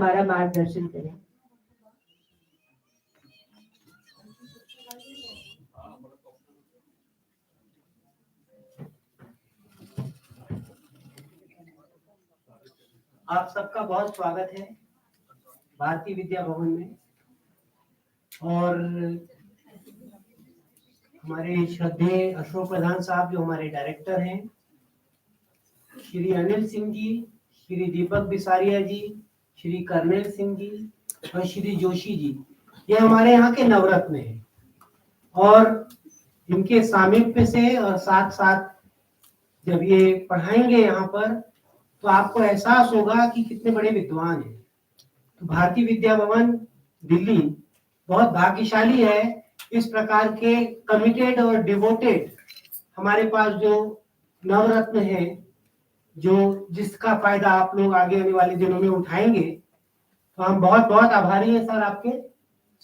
हमारा मार्गदर्शन करें। आप सबका बहुत स्वागत है भारतीय विद्या भवन में। और हमारे श्रद्धेय अशोक प्रधान साहब जो हमारे डायरेक्टर हैं, श्री अनिल सिंह जी, श्री दीपक बिसारिया जी, श्री कर्नल सिंह जी और श्री जोशी जी, ये हमारे यहाँ के नवरत्न हैं। और इनके सामीप्य से और साथ साथ जब ये पढ़ाएंगे यहाँ पर तो आपको एहसास होगा कि कितने बड़े विद्वान हैं। तो भारतीय विद्या भवन दिल्ली बहुत भाग्यशाली है, इस प्रकार के कमिटेड और डिवोटेड हमारे पास जो नवरत्न हैं, जो जिसका फायदा आप लोग आगे आने वाले दिनों में उठाएंगे। तो हम बहुत बहुत आभारी हैं सर आपके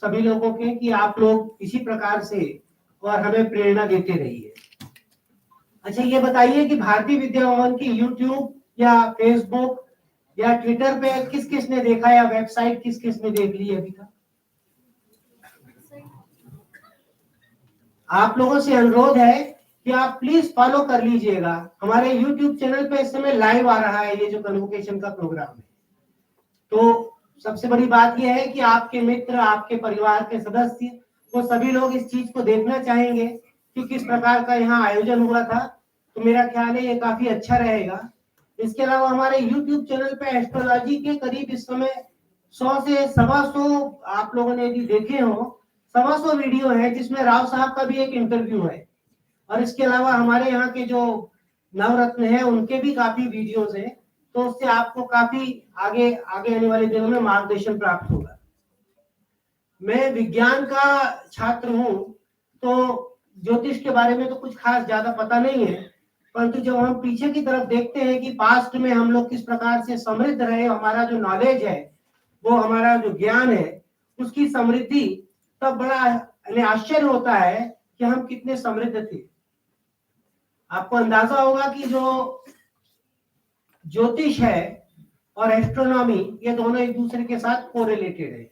सभी लोगों के कि आप लोग इसी प्रकार से और हमें प्रेरणा देते रहिए। अच्छा, ये बताइए कि भारतीय विद्या भवन की यूट्यूब या फेसबुक या ट्विटर पे किस किस ने देखा, या वेबसाइट किस किस ने देख ली अभी तक? आप लोगों से अनुरोध है कि आप प्लीज फॉलो कर लीजिएगा। हमारे यूट्यूब चैनल पे इस समय लाइव आ रहा है ये जो कन्वोकेशन का प्रोग्राम है। तो सबसे बड़ी बात यह है कि आपके मित्र, आपके परिवार के सदस्य, वो सभी लोग इस चीज को देखना चाहेंगे कि किस प्रकार का यहाँ आयोजन हुआ था। तो मेरा ख्याल है ये काफी अच्छा रहेगा। इसके अलावा हमारे YouTube चैनल पे एस्ट्रोलॉजी के करीब इस समय 100 से 125 आप लोगों ने यदि देखे हो, 125 वीडियो है जिसमें राव साहब का भी एक इंटरव्यू है। और इसके अलावा हमारे यहाँ के जो नवरत्न हैं उनके भी काफी वीडियोस हैं। तो उससे आपको काफी आगे आने वाले दिनों में मार्गदर्शन प्राप्त होगा। मैं विज्ञान का छात्र हूँ, तो ज्योतिष के बारे में तो कुछ खास ज्यादा पता नहीं है, परंतु जब हम पीछे की तरफ देखते हैं कि पास्ट में हम लोग किस प्रकार से समृद्ध रहे, हमारा जो नॉलेज है, वो हमारा जो ज्ञान है उसकी समृद्धि, तब बड़ा आश्चर्य होता है कि हम कितने समृद्ध थे। आपको अंदाजा होगा कि जो ज्योतिष है और एस्ट्रोनॉमी, ये दोनों एक दूसरे के साथ कोरिलेटेड है।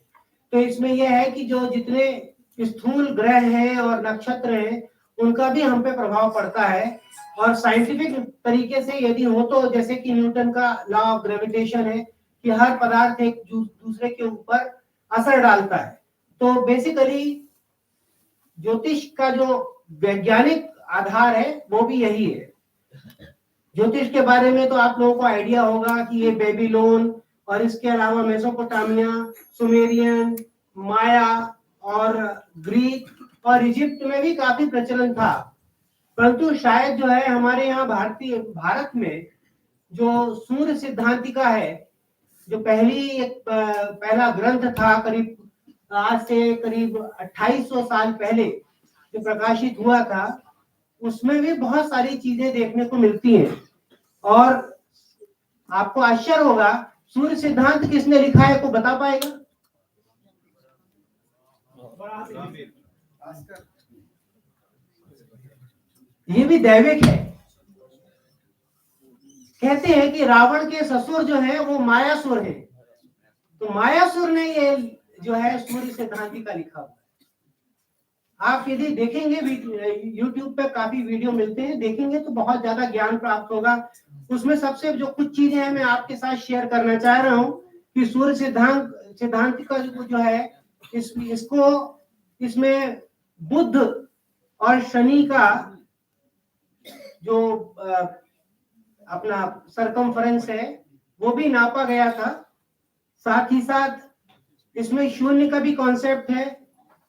तो इसमें यह है कि जो जितने स्थूल ग्रह हैं और नक्षत्र हैं उनका भी हम पे प्रभाव पड़ता है। और साइंटिफिक तरीके से यदि हो तो जैसे कि न्यूटन का लॉ ऑफ ग्रेविटेशन है कि हर पदार्थ एक दूसरे के ऊपर असर डालता है। तो बेसिकली ज्योतिष का जो वैज्ञानिक आधार है वो भी यही है। ज्योतिष के बारे में तो आप लोगों को आइडिया होगा कि ये बेबीलोन और इसके अलावा मेसोपोटामिया, सुमेरियन, माया और ग्रीक और इजिप्ट में भी काफी प्रचलन था। परंतु शायद जो है हमारे यहाँ भारत में जो सूर्य सिद्धांतिका है, जो पहला ग्रंथ था, करीब आज से करीब 2800 साल पहले जो प्रकाशित हुआ था, उसमें भी बहुत सारी चीजें देखने को मिलती हैं। और आपको आश्चर्य होगा, सूर्य सिद्धांत किसने लिखा है, को बता पाएगा? ये भी दैविक है। कहते हैं कि रावण के ससुर जो है वो मायासुर है, तो मायासुर ने ये जो है सूर्य सिद्धांतिका लिखा हुआ है। आप यदि देखेंगे YouTube पे काफी वीडियो मिलते हैं, देखेंगे तो बहुत ज्यादा ज्ञान प्राप्त होगा। उसमें सबसे जो कुछ चीजें हैं मैं आपके साथ शेयर करना चाह रहा हूँ कि सूर्य सिद्धांतिका जो है इसमें बुध और शनि का जो अपना सरकमफरेंस है वो भी नापा गया था। साथ ही साथ इसमें शून्य का भी कॉन्सेप्ट है।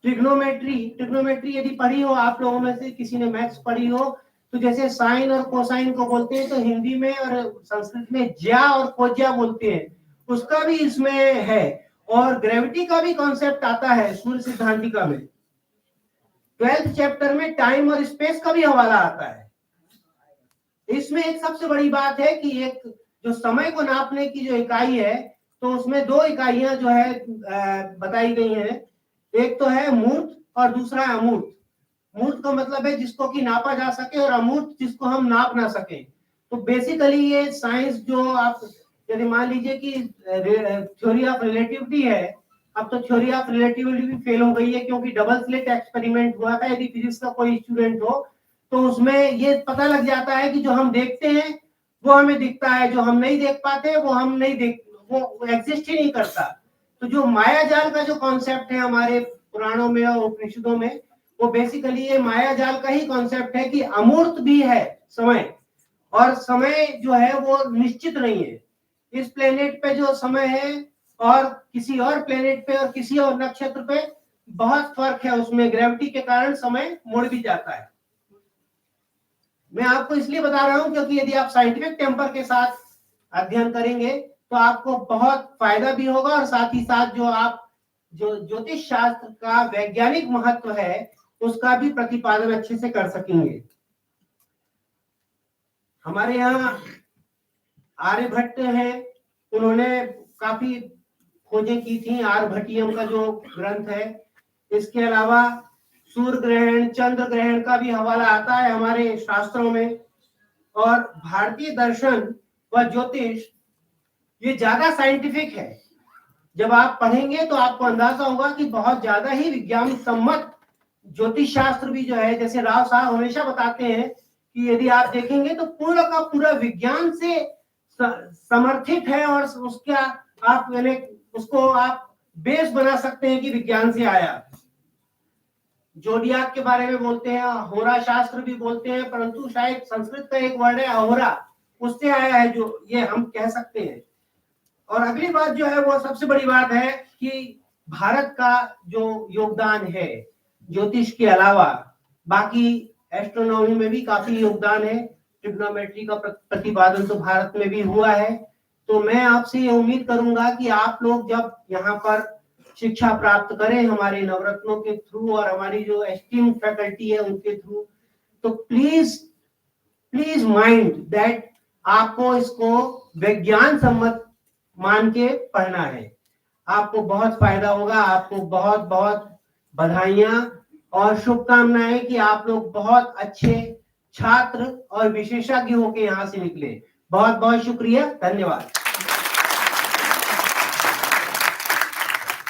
ट्रिग्नोमेट्री यदि पढ़ी हो आप लोगों में से किसी ने मैथ्स पढ़ी हो, तो जैसे साइन और कोसाइन को बोलते हैं, तो हिंदी में और संस्कृत में ज्या और कोज्या बोलते हैं, उसका भी इसमें है। और ग्रेविटी का भी कॉन्सेप्ट आता है सूर्य सिद्धांतिका में। 12th चैप्टर में टाइम और स्पेस का भी हवाला आता है। इसमें एक सबसे बड़ी बात है कि एक जो समय को नापने की जो इकाई है, तो उसमें दो इकाइयां जो है बताई गई हैं। एक तो है मूर्त और दूसरा है अमूर्त। मूर्त का मतलब है जिसको कि नापा जा सके, और अमूर्त जिसको हम नाप ना सके। तो बेसिकली ये साइंस जो आप यदि मान लीजिए कि थ्योरी ऑफ रिलेटिविटी है, अब तो थ्योरी ऑफ रिलेटिविटी भी फेल हो गई है, क्योंकि डबल स्लिट एक्सपेरिमेंट हुआ था। यदि फिजिक्स का कोई स्टूडेंट हो तो उसमें ये पता लग जाता है कि जो हम देखते हैं वो हमें दिखता है, जो हम नहीं देख पाते वो हम नहीं देख, वो एग्जिस्ट ही नहीं करता। तो जो माया जाल का जो कॉन्सेप्ट है हमारे पुराणों में और उपनिषदों में, वो बेसिकली ये माया जाल का ही कॉन्सेप्ट है कि अमूर्त भी है समय, और समय जो है वो निश्चित नहीं है। इस प्लेनेट पे जो समय है और किसी और प्लेनेट पे और किसी और नक्षत्र पे बहुत फर्क है, उसमें ग्रेविटी के कारण समय मुड़ भी जाता है। मैं आपको इसलिए बता रहा हूं क्योंकि यदि आप साइंटिफिक टेम्पर के साथ अध्ययन करेंगे तो आपको बहुत फायदा भी होगा, और साथ ही साथ जो ज्योतिष शास्त्र का वैज्ञानिक महत्व है उसका भी प्रतिपादन अच्छे से कर सकेंगे। हमारे यहाँ आर्यभट्ट हैं, उन्होंने काफी खोजें की थी, आर्यभट्टियम का जो ग्रंथ है। इसके अलावा सूर्य ग्रहण, चंद्र ग्रहण का भी हवाला आता है हमारे शास्त्रों में। और भारतीय दर्शन व ज्योतिष ये ज्यादा साइंटिफिक है। जब आप पढ़ेंगे तो आपको अंदाजा होगा कि बहुत ज्यादा ही विज्ञान सम्मत ज्योतिष शास्त्र भी जो है, जैसे राव साहब हमेशा बताते हैं कि यदि आप देखेंगे तो पूरा का पूरा विज्ञान से समर्थित है, और उसका आप उसको आप बेस बना सकते हैं कि विज्ञान से आया। जोडियाक के बारे में बोलते हैं, होरा शास्त्र भी बोलते हैं, परंतु शायद संस्कृत का एक वर्ड है अहोरा, उससे आया है, जो ये हम कह सकते हैं। और अगली बात जो है वो सबसे बड़ी बात है कि भारत का जो योगदान है ज्योतिष के अलावा, बाकी एस्ट्रोनॉमी में भी काफी योगदान है। ट्रिग्नोमेट्री का प्रतिपादन तो भारत में भी हुआ है। तो मैं आपसे ये उम्मीद करूंगा कि आप लोग जब यहाँ पर शिक्षा प्राप्त करें हमारे नवरत्नों के थ्रू और हमारी जो एस्टीम फैकल्टी है उनके थ्रू, तो प्लीज माइंड दैट आपको इसको विज्ञान सम्मत मान के पढ़ना है। आपको बहुत फायदा होगा। आपको बहुत बहुत बधाइयां और शुभकामनाएं कि आप लोग बहुत अच्छे छात्र और विशेषज्ञ होकर यहाँ से निकले। बहुत बहुत शुक्रिया, धन्यवाद।